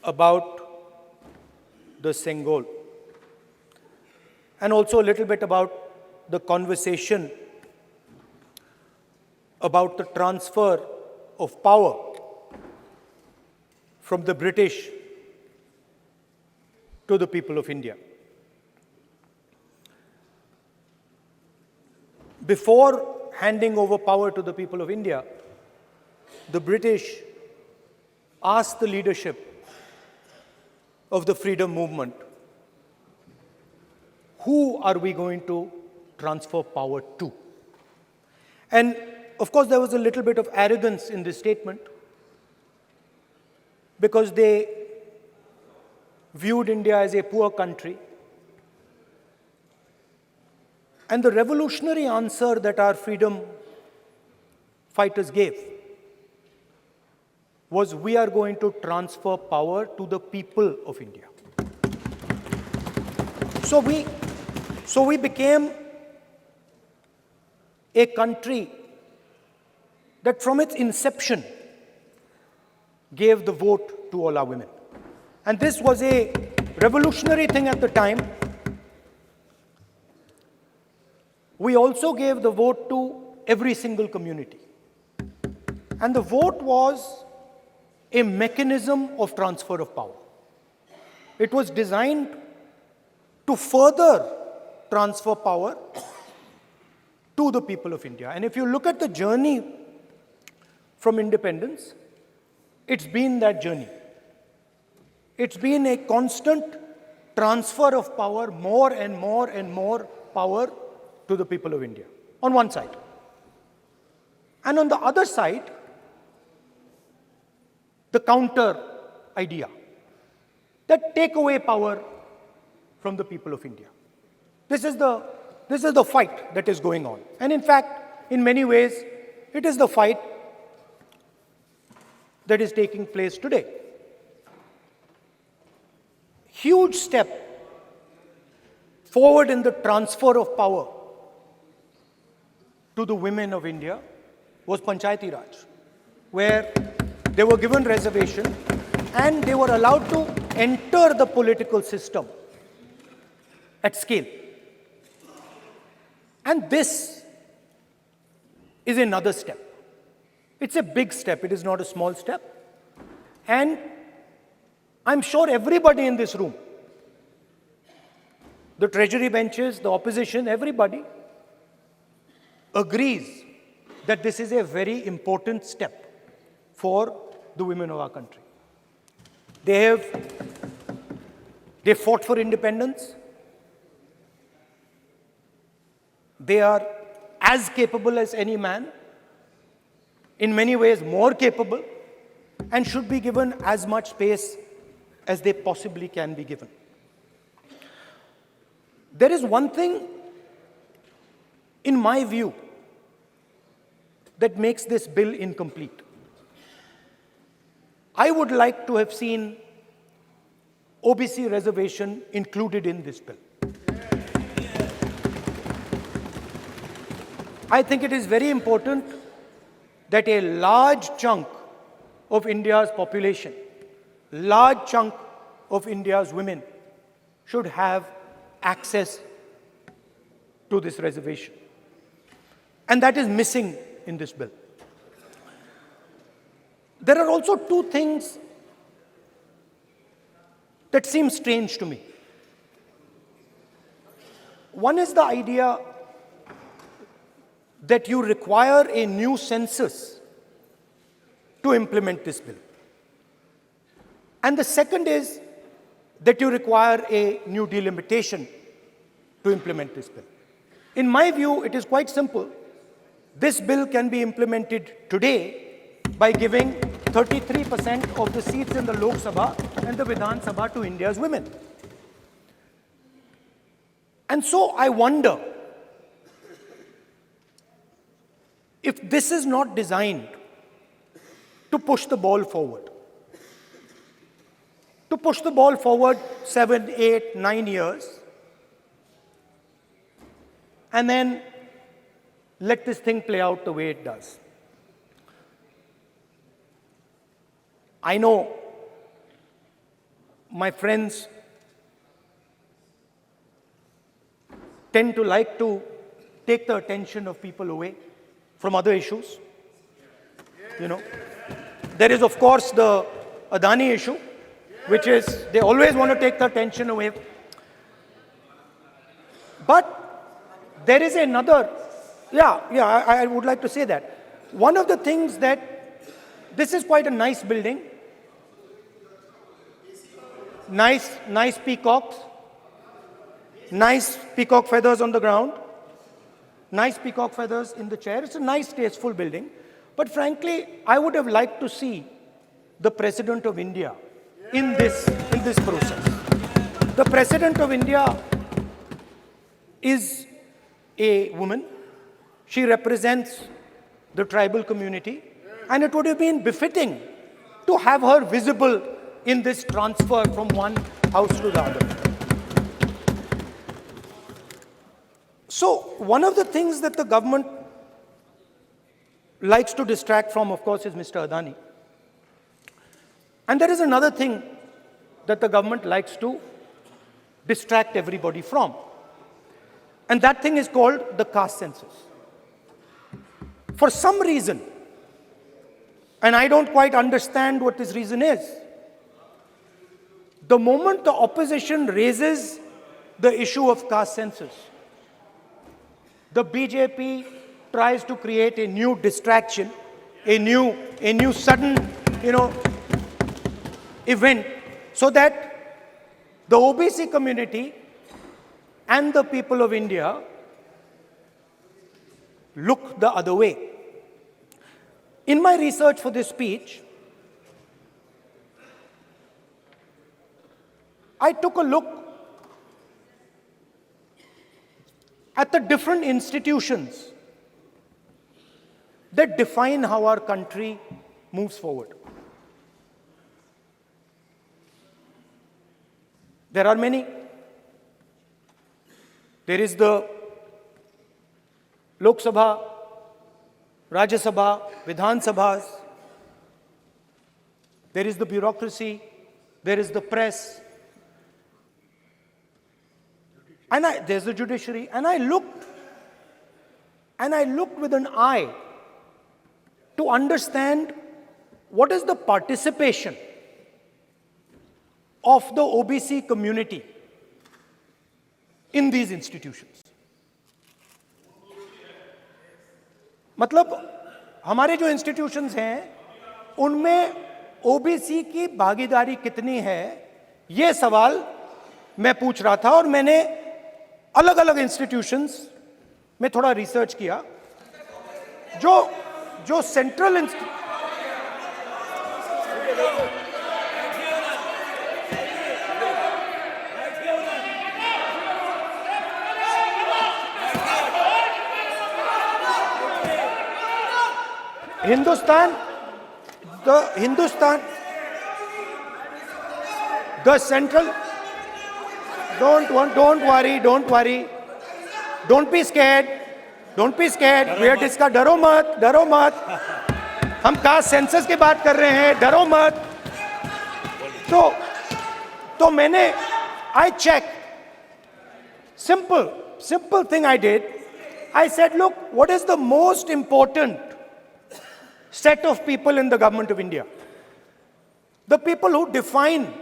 about the Sengol, and also a little bit about the conversation about the transfer of power from the British to the people of India. Before handing over power to the people of India, the British asked the leadership of the freedom movement, who are we going to transfer power to? And of course, there was a little bit of arrogance in this statement because they viewed India as a poor country. And the revolutionary answer that our freedom fighters gave was, we are going to transfer power to the people of India. So we became a country that from its inception gave the vote to all our women. And this was a revolutionary thing at the time. We also gave the vote to every single community. And the vote was a mechanism of transfer of power. It was designed to further transfer power to the people of India. And if you look at the journey from independence, it's been that journey. It's been a constant transfer of power, more and more and more power to the people of India, on one side. And on the other side, the counter idea, that take away power from the people of India. This is the fight that is going on. And in fact, in many ways, it is the fight that is taking place today. Huge step forward in the transfer of power to the women of India was Panchayati Raj, where they were given reservation and they were allowed to enter the political system at scale. And this is another step. It's a big step. It is not a small step. And I'm sure everybody in this room, the treasury benches, the opposition, everybody agrees that this is a very important step for the women of our country. They fought for independence. They are as capable as any man, in many ways more capable, and should be given as much space as they possibly can be given. There is one thing, in my view, that makes this bill incomplete. I would like to have seen OBC reservation included in this bill. I think it is very important that a large chunk of India's population, large chunk of India's women should have access to this reservation. And that is missing in this bill. There are also two things that seem strange to me. One is the idea that you require a new census to implement this bill. And the second is that you require a new delimitation to implement this bill. In my view, it is quite simple. This bill can be implemented today by giving 33% of the seats in the Lok Sabha and the Vidhan Sabha to India's women. And so I wonder if this is not designed to push the ball forward. To push the ball forward 7, 8, 9 years, and then let this thing play out the way it does. I know my friends tend to like to take the attention of people away from other issues. You know, there is of course the Adani issue, which is they always want to take the attention away. But there is another, I would like to say that. One of the things that, this is quite a nice building. Nice peacocks. Nice peacock feathers on the ground. Nice peacock feathers in the chair. It's a nice, tasteful building. But frankly, I would have liked to see the President of India in this process. The President of India is a woman. She represents the tribal community, and it would have been befitting to have her visible in this transfer from one house to the other. So one of the things that the government likes to distract from, of course, is Mr. Adani. And there is another thing that the government likes to distract everybody from. And that thing is called the caste census. For some reason, and I don't quite understand what this reason is, the moment the opposition raises the issue of caste census, the BJP tries to create a new distraction, a new sudden, event, so that the OBC community and the people of India look the other way. In my research for this speech, I took a look at the different institutions that define how our country moves forward. There are many. There is the Lok Sabha, Rajya Sabha, Vidhan Sabhas. There is the bureaucracy. There is the press. And there's the judiciary. And I looked with an eye to understand what is the participation of the OBC community in these institutions. मतलब हमारे जो institutions हैं उनमें OBC की भागीदारी कितनी है, ये सवाल मैं पूछ रहा था और मैंने अलग अलग इंस्टीट्यूशंस में थोड़ा रिसर्च किया. जो central the central, don't worry, don't be scared, we are discussing, डरो मत, हम कास्ट सेंसस की बात कर रहे हैं, डरो मत. तो मैंने, I checked, simple thing I did. I said, look, what is the most important set of people in the government of India? The people who define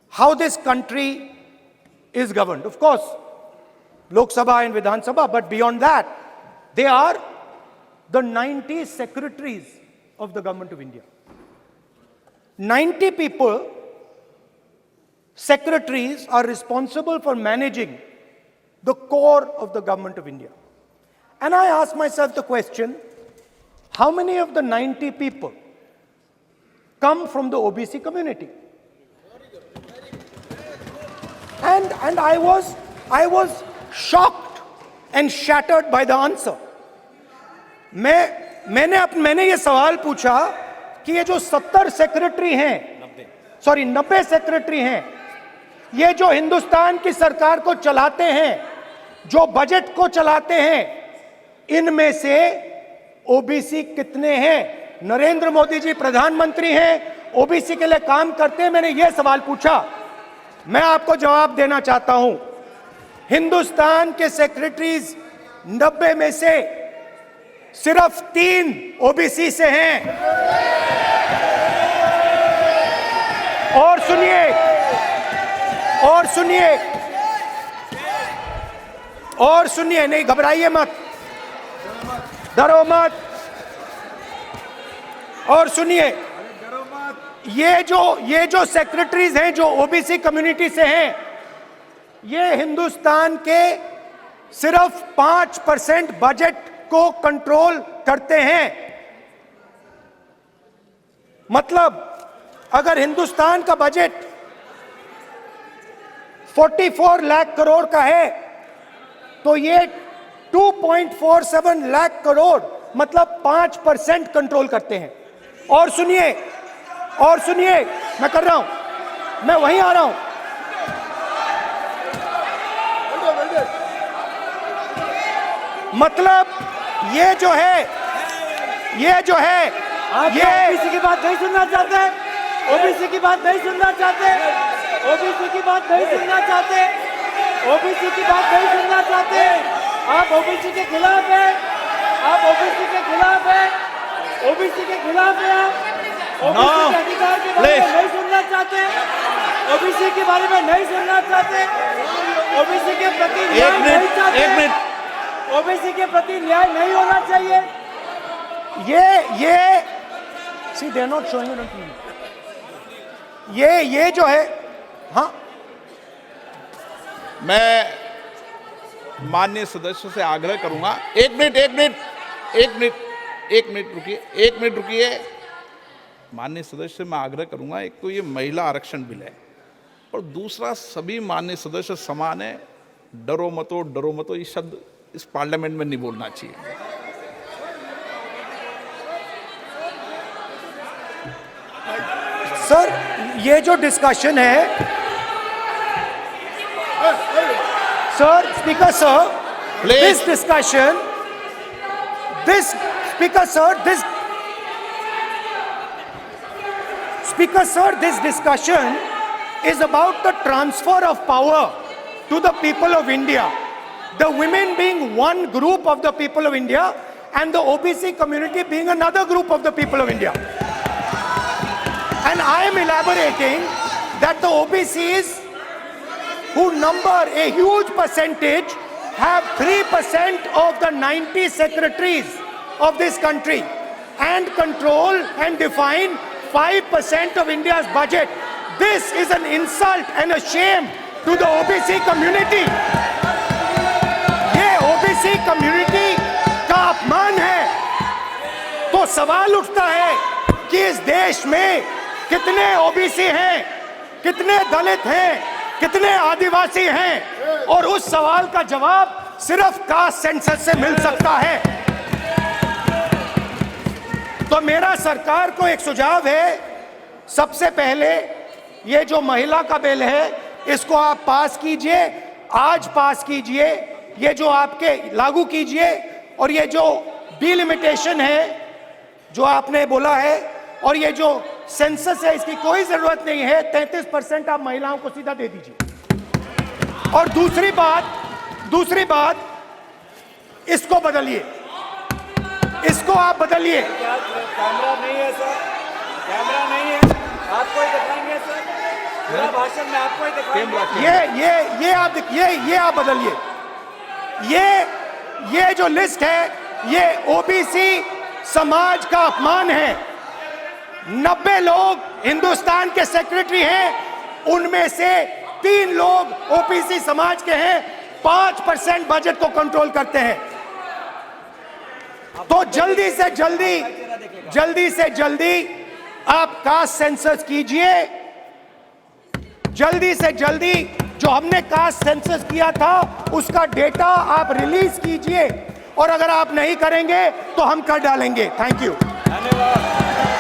how this country is governed. Of course, Lok Sabha and Vidhan Sabha, but beyond that, they are the 90 secretaries of the government of India. 90 people, secretaries, are responsible for managing the core of the government of India. And I asked myself the question, how many of the 90 people come from the OBC community? And I was shocked and shattered by the answer. मैंने ये सवाल पूछा कि ये जो 90 secretary हैं, ये जो हिंदुस्तान की सरकार को चलाते हैं, जो बजट को चलाते हैं, इनमें से ओबीसी कितने हैं? नरेंद्र मोदी जी प्रधानमंत्री हैं ओबीसी के लिए काम करते हैं, मैंने यह सवाल पूछा। मैं आपको जवाब देना चाहता हूं। हिंदुस्तान के सेक्रेटरीज 90 में से सिर्फ 3 ओबीसी से हैं। और सुनिए, और सुनिए, और सुनिए, नहीं घबराइए मत, डरो मत। और सुनिए, ये जो सेक्रेटरीज हैं जो ओबीसी कम्युनिटी से हैं, ये हिंदुस्तान के सिर्फ 5% बजट को कंट्रोल करते हैं। मतलब अगर हिंदुस्तान का बजट 44 लाख करोड़ का है तो ये 2.47 लाख करोड़ मतलब 5% कंट्रोल करते हैं। और सुनिए, मैं कर रहा हूं, मैं वहीं आ रहा हूं। मतलब ये जो है आप ओबीसी की बात नहीं सुनना चाहते, ओबीसी की बात नहीं सुनना चाहते, ओबीसी की बात नहीं सुनना चाहते, ओबीसी की बात नहीं सुनना चाहते। आप ओबीसी के खिलाफ है, आप ओबीसी के खिलाफ है, ओबीसी के खिलाफ है। आप ओबीसी के अधिकार के बारे में नहीं सुनना चाहते, ओबीसी के बारे में नहीं सुनना चाहते, ओबीसी के प्रति न्याय नहीं चाहते, ओबीसी के प्रति न्याय नहीं होना चाहिए। ये she they are not showing it on TV. ये जो है, हाँ, मैं माननीय सदस्यों से आग्रह करूंगा, एक मिनट रुकिए। माननीय सदस्य से मैं आग्रह करूंगा, एक तो ये महिला आरक्षण बिल है और दूसरा सभी माननीय सदस्य समान है। डरो मतो ये शब्द इस पार्लियामेंट में नहीं बोलना चाहिए। सर ये जो डिस्कशन है, sir speaker sir, this discussion, this speaker sir, this discussion is about the transfer of power to the people of India. The women being one group of the people of India and the OBC community being another group of the people of India. And I am elaborating that the OBCs, who number a huge percentage, have 3% of the 90 secretaries of this country and control and define 5% of India's budget. This is an insult and a shame to the OBC community. ये OBC community का अपमान है। तो सवाल उठता है कि इस देश में कितने OBC हैं, कितने दलित हैं, कितने आदिवासी हैं, और उस सवाल का जवाब सिर्फ कास्ट सेंसस से मिल सकता है। तो मेरा सरकार को एक सुझाव है, सबसे पहले ये जो महिला का बिल है इसको आप पास कीजिए, आज पास कीजिए, ये जो आपके लागू कीजिए। और ये जो डिलिमिटेशन है जो आपने बोला है, और ये जो सेंसस है, इसकी कोई जरूरत नहीं है। 33% आप महिलाओं को सीधा दे दीजिए। और दूसरी बात इसको बदलिए, इसको आप बदलिए। कैमरा नहीं है सर, कैमरा नहीं है, आपको ही दिखाएंगे सर, पूरा भाषण में आपको ही दिखाएंगे। ये आप बदलिए। ये जो लिस्ट है ये ओबीसी समाज का अपमान है। 90 लोग हिंदुस्तान के सेक्रेटरी हैं, उनमें से 3 लोग ओबीसी समाज के हैं, 5% बजट को कंट्रोल करते हैं। तो जल्दी से जल्दी आप कास्ट सेंसस कीजिए, जल्दी से जल्दी। जो हमने कास्ट सेंसस किया था उसका डेटा आप रिलीज कीजिए, और अगर आप नहीं करेंगे तो हम कर डालेंगे। Thank you. धन्यवाद।